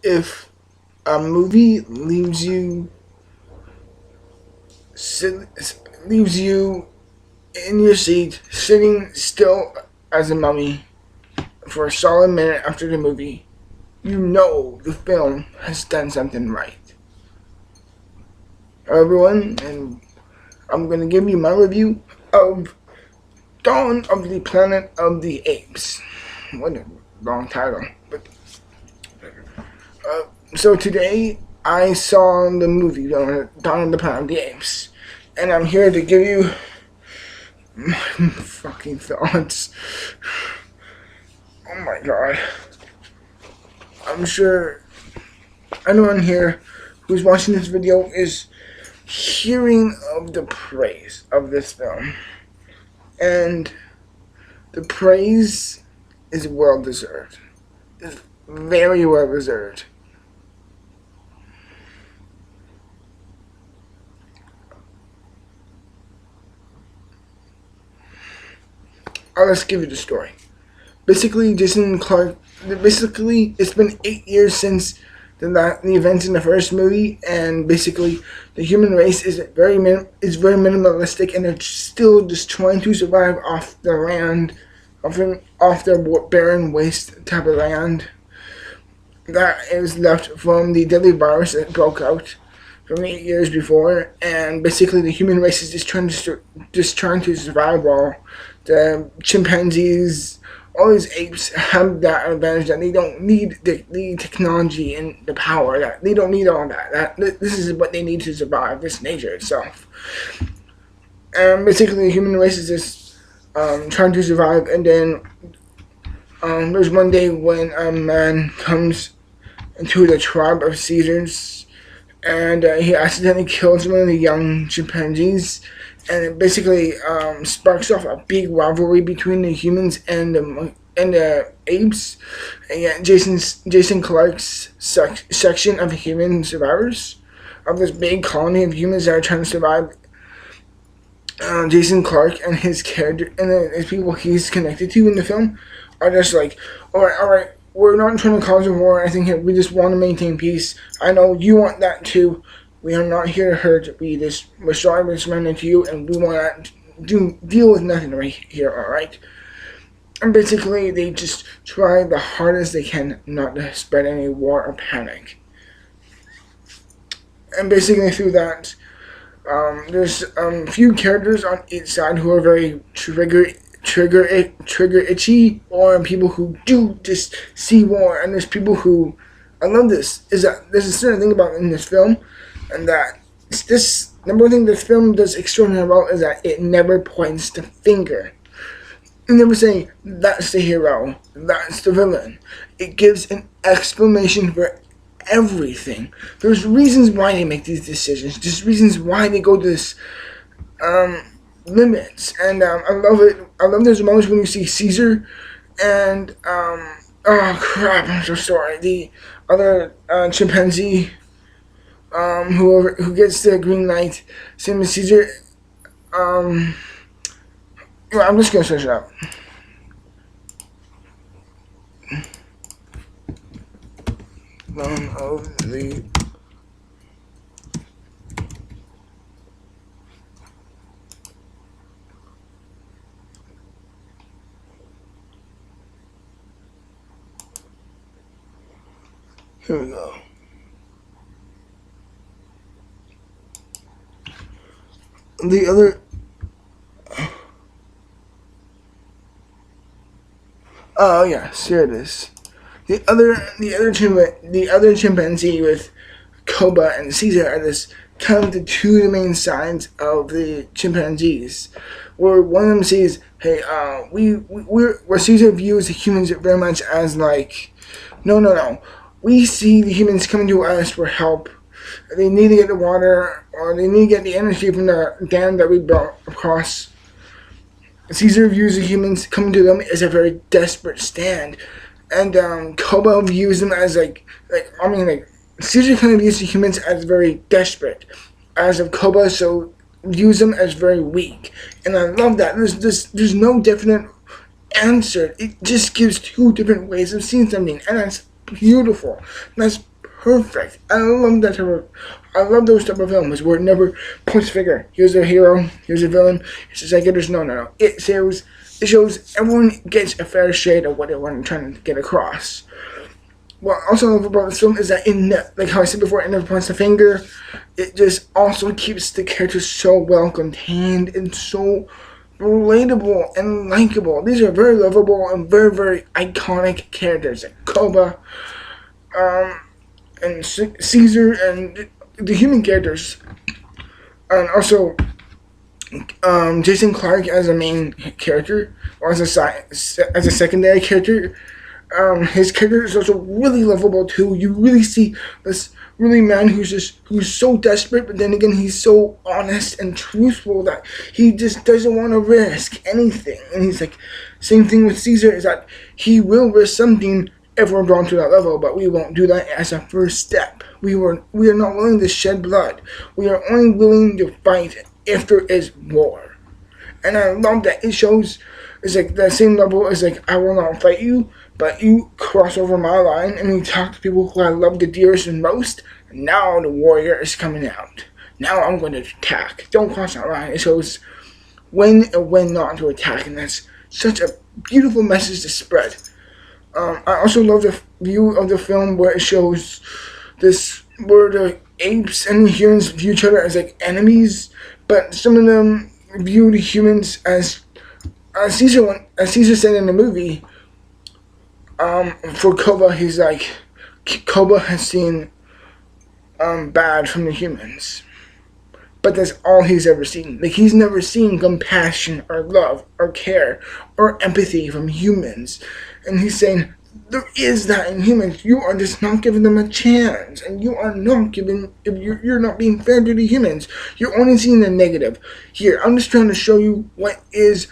if a movie sit, leaves you in your seat, sitting still as a mummy for a solid minute after the movie, you know the film has done something right. Hello everyone, and I'm going to give you my review of Dawn of the Planet of the Apes. What a long title. But so today I saw the movie Dawn of the Planet of the Apes, and I'm here to give you my fucking thoughts. Oh my god. I'm sure anyone here who's watching this video is hearing of the praise of this film. And the praise is well deserved. It's very well deserved. Let's give you the story. Basically, it's been 8 years since the events in the first movie, and basically the human race is very minimalistic, and they're still just trying to survive off the land, off their barren waste type of land that is left from the deadly virus that broke out from 8 years before. And basically the human race is just trying to survive while the chimpanzees, all these apes, have that advantage that they don't need the technology and the power. That they don't need all that. This is what they need to survive. This nature itself. And basically, the human race is just trying to survive. And then there's one day when a man comes into the tribe of Caesars, and he accidentally kills one of the young chimpanzees. And it basically sparks off a big rivalry between the humans and the apes. And yet Jason Clarke's section of human survivors of this big colony of humans that are trying to survive. Jason Clarke and his character and the people he's connected to in the film are just like, all right, we're not trying to cause a war or anything here. We just want to maintain peace. I know you want that too. We are not here to hurt. We're sorry we're surrendering to you, and we want to deal with nothing right here, alright? And basically, they just try the hardest they can not to spread any war or panic. And basically, through that, there's a few characters on each side who are very trigger itchy, or people who do just see war. And there's people who, I love this, is that there's a certain thing about in this film. And that this number one thing this film does extraordinarily well is that it never points the finger. It never saying that's the hero, that's the villain. It gives an explanation for everything. There's reasons why they make these decisions. There's reasons why they go to this limits. And I love it. I love those moments when you see Caesar and oh crap, I'm so sorry. The other chimpanzee. Who gets the green light, same as Caesar. I'm just gonna search it up. Dawn of the Here we go. The other, oh yes, here it is. The other chimpanzee with Koba and Caesar are this kind of the two main sides of the chimpanzees, where one of them says, "Hey, where Caesar views the humans very much as like, no, we see the humans coming to us for help. They need to get the water, or they need to get the energy from the dam that we brought across." Caesar views the humans coming to them as a very desperate stand, and Koba views them as like Caesar kind of views the humans as very desperate, as of Koba so views them as very weak, and I love that. There's no definite answer. It just gives two different ways of seeing something, and that's beautiful. That's perfect. I love those type of films where it never points a finger. Here's a hero, here's a villain, here's a psychiatrist. No. It shows everyone gets a fair shade of what they're trying to get across. What I also love about this film is that like how I said before, it never points the finger. It just also keeps the characters so well contained and so relatable and likable. These are very lovable and very, very iconic characters like Koba, and Caesar, and the human characters, and also Jason Clarke as a main character or as a secondary character. His character is also really lovable too. You really see this really man who's so desperate, but then again he's so honest and truthful that he just doesn't want to risk anything. And he's like, same thing with Caesar, is that he will risk something if we're drawn to that level, but we won't do that as a first step. We are not willing to shed blood. We are only willing to fight if there is war. And I love that it shows. It's like that same level is like, I will not fight you, but you cross over my line and you talk to people who I love the dearest and most. And now the warrior is coming out. Now I'm going to attack. Don't cross that line. It shows when and when not to attack, and that's such a beautiful message to spread. I also love the view of the film where it shows where the apes and the humans view each other as like enemies, but some of them view the humans as Caesar said in the movie. For Koba, he's like, Koba has seen bad from the humans, but that's all he's ever seen. Like, he's never seen compassion or love or care or empathy from humans. And he's saying, there is that in humans. You are just not giving them a chance. And you are not giving, if you're not being fair to the humans. You're only seeing the negative. Here, I'm just trying to show you what is,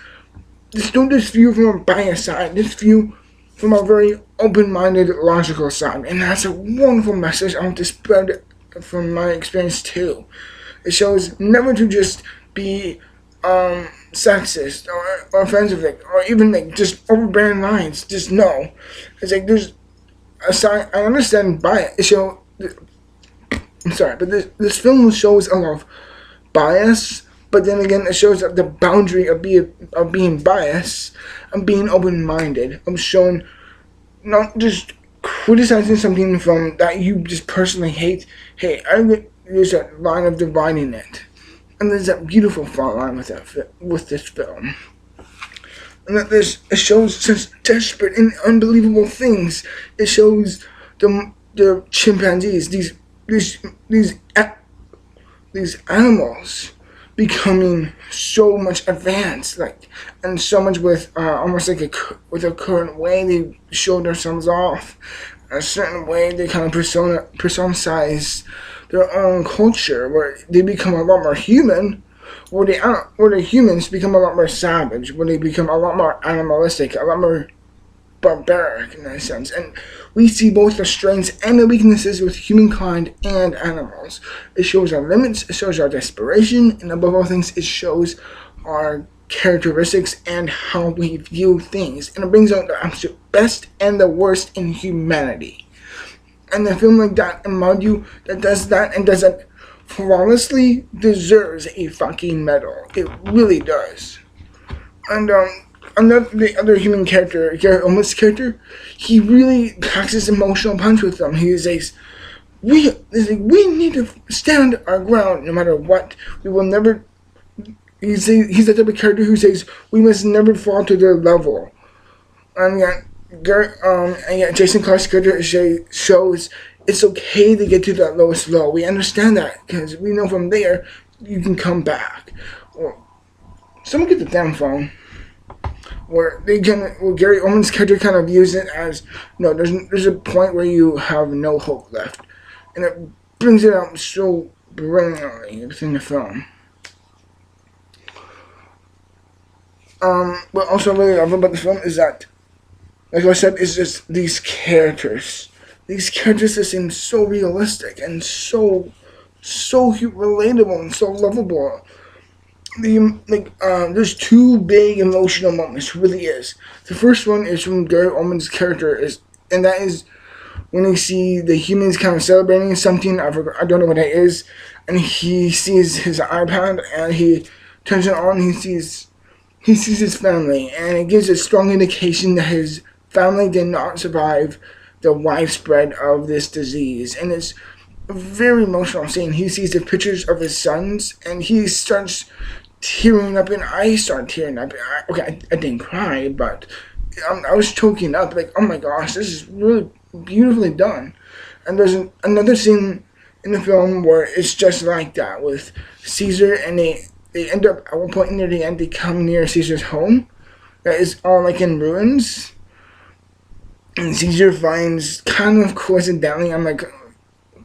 don't just view from a biased side. Just view from a very open-minded, logical side. And that's a wonderful message I want to spread from my experience too. It shows never to just be sexist or offensive, or even like just overbearing lines. Just no. It's like there's a side. I understand bias. I'm sorry, but this film shows a lot of bias. But then again, it shows the boundary of being biased and being open-minded. I'm showing not just criticizing something from that you just personally hate. Hey, there's a line of dividing it. And there's that beautiful fault line with this film. And that it shows such desperate and unbelievable things. It shows the chimpanzees, these animals becoming so much advanced, and so much with almost like with a current way they show themselves off, a certain way they kind of personicize their own culture, where they become a lot more human, where the humans become a lot more savage, where they become a lot more animalistic, a lot more barbaric in that sense. And we see both the strengths and the weaknesses with humankind and animals. It shows our limits, it shows our desperation, and above all things, it shows our characteristics and how we view things. And it brings out the absolute best and the worst in humanity. And a film like that, in my view, that does that and does it flawlessly, deserves a fucking medal. It really does. And the other human character, Gary Oldman's character, he really packs his emotional punch with them. He says, we need to stand our ground no matter what. We will never. He's the type of character who says we must never fall to their level. And yet, Jason Clarke's character shows it's okay to get to that lowest low. We understand that because we know from there you can come back. Or someone get the damn phone. Where Gary Oldman's character kind of views it as, no, there's a point where you have no hope left, and it brings it out so brilliantly within the film. What also I really love about the film is that, like I said, it's just these characters. These characters that seem so realistic and so relatable and so lovable. There's two big emotional moments, really is. The first one is from Gary Oldman's character, and that is when you see the humans kind of celebrating something, I don't know what that is, and he sees his iPad and he turns it on. He sees his family, and it gives a strong indication that his family did not survive the widespread of this disease, and it's a very emotional scene. He sees the pictures of his sons, and he starts tearing up, and I start tearing up. I didn't cry, but I was choking up. Like, oh my gosh, this is really beautifully done. And there's another scene in the film where it's just like that with Caesar, and they end up at one point near the end. They come near Caesar's home that is all like in ruins, and Caesar finds, kind of coincidentally, I'm like,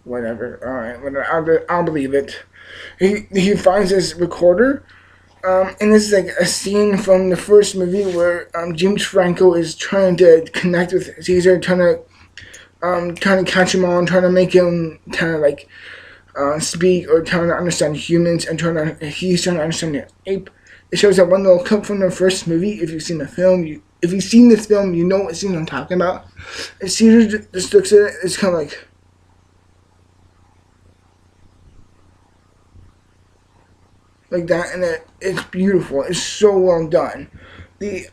whatever, all right, whatever, I'll believe it. He finds his recorder. And this is like a scene from the first movie where James Franco is trying to connect with Caesar, trying to catch him on, trying to make him kind of like speak, or trying to understand humans, and he's trying to understand the ape. It shows that one little clip from the first movie. If you've seen the film, if you've seen this film, you know what scene I'm talking about. And Caesar just looks at it. It's kind of like that, and it's beautiful. It's so well done. The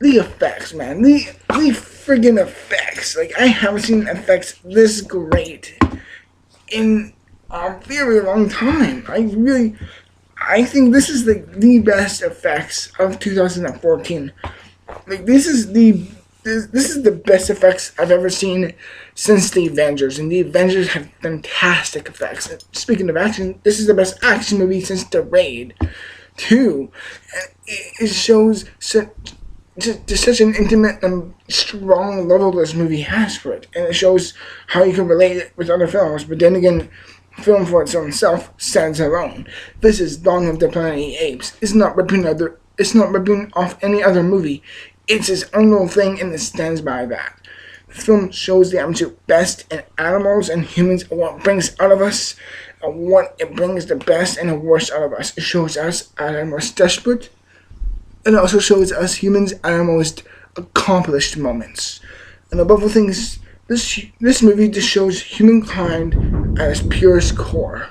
effects, man. The friggin' effects. Like, I haven't seen effects this great in a very long time. I think this is the best effects of 2014. Like, this is the best effects I've ever seen since the Avengers, and the Avengers have fantastic effects. And speaking of action, this is the best action movie since The Raid 2. And it shows just such an intimate and strong level this movie has for it, and it shows how you can relate it with other films. But then again, film for its own self stands alone. This is Dawn of the Planet of the Apes. It's not ripping off any other movie. It's its own little thing, and it stands by that. The film shows the absolute best in animals and humans, and what it brings out of us, and what it brings the best and the worst out of us. It shows us at our most desperate, and it also shows us humans at our most accomplished moments. And above all things, this movie just shows humankind at its purest core.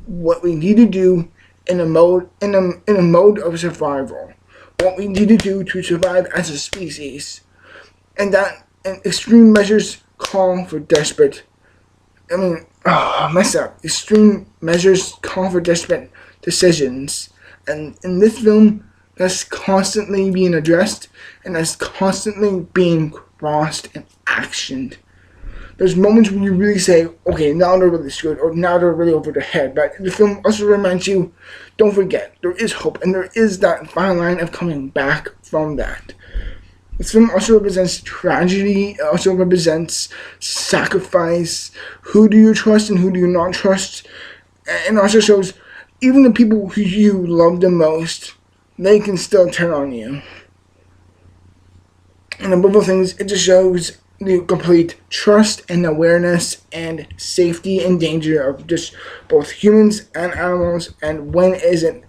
What we need to do in a mode of survival. What we need to do to survive as a species. And extreme measures call for desperate. Extreme measures call for desperate decisions. And in this film, that's constantly being addressed, and that's constantly being crossed and actioned. There's moments when you really say, okay, now they're really screwed, or now they're really over the head. But the film also reminds you, don't forget, there is hope, and there is that fine line of coming back from that. This film also represents tragedy. It also represents sacrifice. Who do you trust and who do you not trust? And also shows even the people who you love the most, they can still turn on you. And above all things, it just shows the complete trust and awareness and safety and danger of just both humans and animals, and when is it,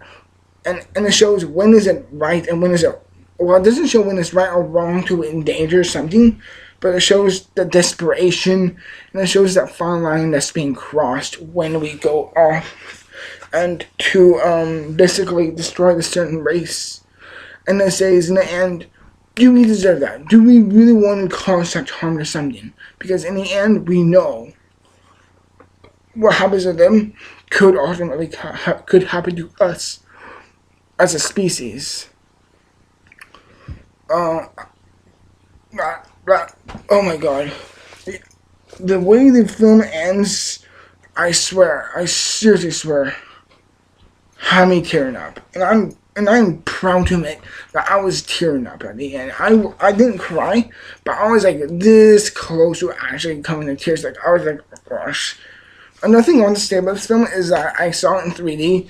and it shows when is it right and when is it, well, it doesn't show when it's right or wrong to endanger something, but it shows the desperation, and it shows that fine line that's being crossed when we go off and to basically destroy the certain race. And it says in the end, do we deserve that? Do we really want to cause such harm to something? Because in the end, we know what happens to them could ultimately could happen to us as a species. Oh my god. The way the film ends, I seriously swear, had me tearing up. And I'm proud to admit that I was tearing up at the end. I didn't cry, but I was like this close to actually coming to tears. Like, I was like, oh gosh. Another thing I want to say about this film is that I saw it in 3D,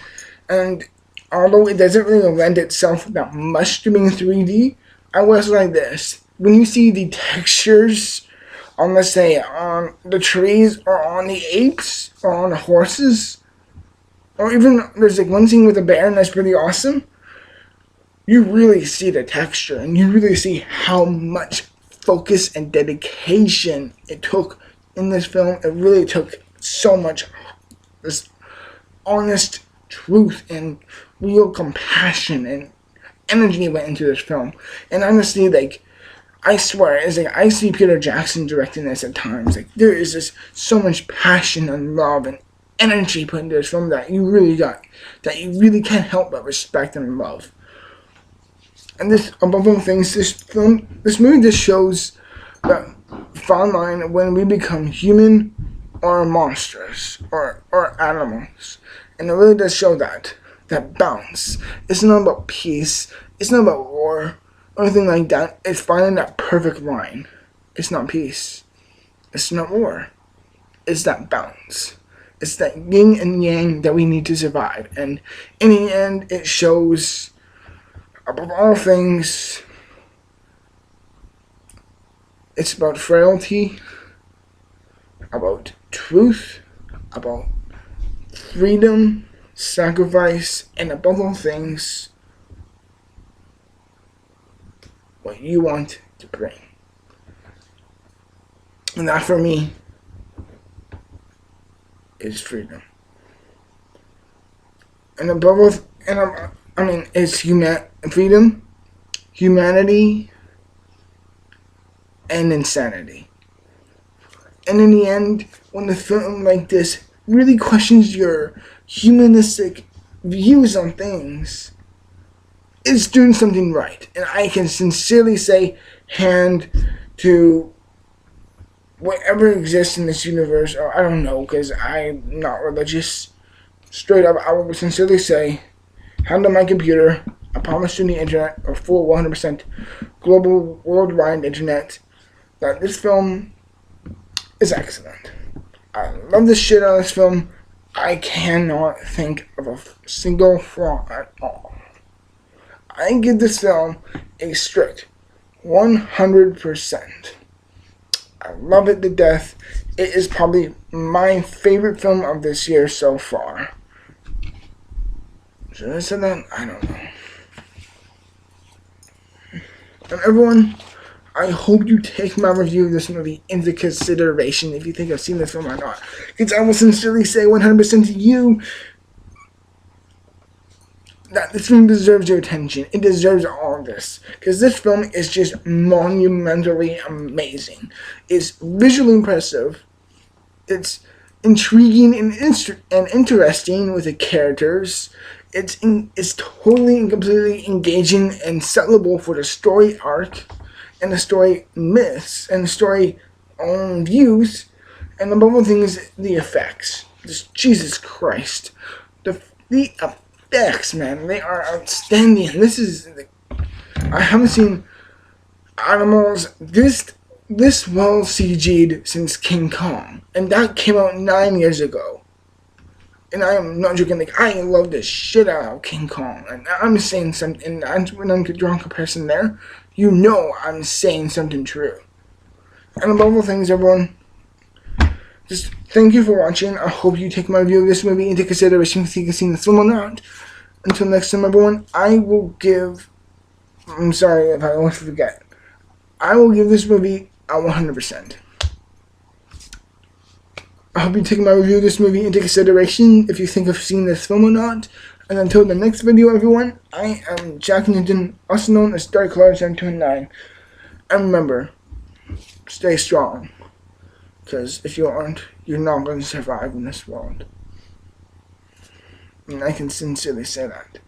and although it doesn't really lend itself that much to being 3D, I was like this. When you see the textures on, let's say, on the trees, or on the apes, or on the horses, or even there's like one scene with a bear, and that's pretty awesome. You really see the texture, and you really see how much focus and dedication it took in this film. It really took so much this honest truth and real compassion and energy went into this film. And honestly, like, I swear, it's like I see Peter Jackson directing this at times. Like, there is just so much passion and love and energy put into this film that you really can't help but respect and love. And this, above all things, this movie just shows that fine line when we become human or monsters or animals. And it really does show that balance. It's not about peace. It's not about war or anything like that. It's finding that perfect line. It's not peace. It's not war. It's that balance. It's that yin and yang that we need to survive. And in the end, it shows, above all things, it's about frailty, about truth, about freedom, sacrifice, and above all things, what you want to bring. And that for me is freedom. And above all, it's freedom, humanity, and insanity. And in the end, when a film like this really questions your humanistic views on things, it's doing something right. And I can sincerely say, hand to whatever exists in this universe, or I don't know, because I'm not religious. Straight up, I would sincerely say, hand on my computer, I promise you the internet, or full 100% global worldwide internet, that this film is excellent. I love the shit out of this film. I cannot think of a single flaw at all. I give this film a strict 100%. I love it to death. It is probably my favorite film of this year so far. Should I say that? I don't know. And everyone, I hope you take my review of this movie into consideration if you think I've seen this film or not. Because I will sincerely say 100% to you that this film deserves your attention. It deserves all of this. Because this film is just monumentally amazing. It's visually impressive. It's intriguing and interesting with the characters. It's totally and completely engaging and sellable for the story arc and the story myths and the story views, and above all things, the effects. Just Jesus Christ, the effects, man, they are outstanding. I haven't seen animals this well CG'd since King Kong, and that came out 9 years ago. And I am not joking. Like, I love the shit out of King Kong, and I'm saying something. And when I'm drawing comparison there, you know I'm saying something true. And above all things, everyone, just thank you for watching. I hope you take my review of this movie into consideration if you can see the film or not. Until next time, everyone, I'm sorry if I always forget. I will give this movie a 100%. I hope you take my review of this movie into consideration if you think I've seen this film or not. And until the next video, everyone, I am Jack Newton, also known as Dark Cloud 729. And remember, stay strong. Because if you aren't, you're not going to survive in this world. And I can sincerely say that.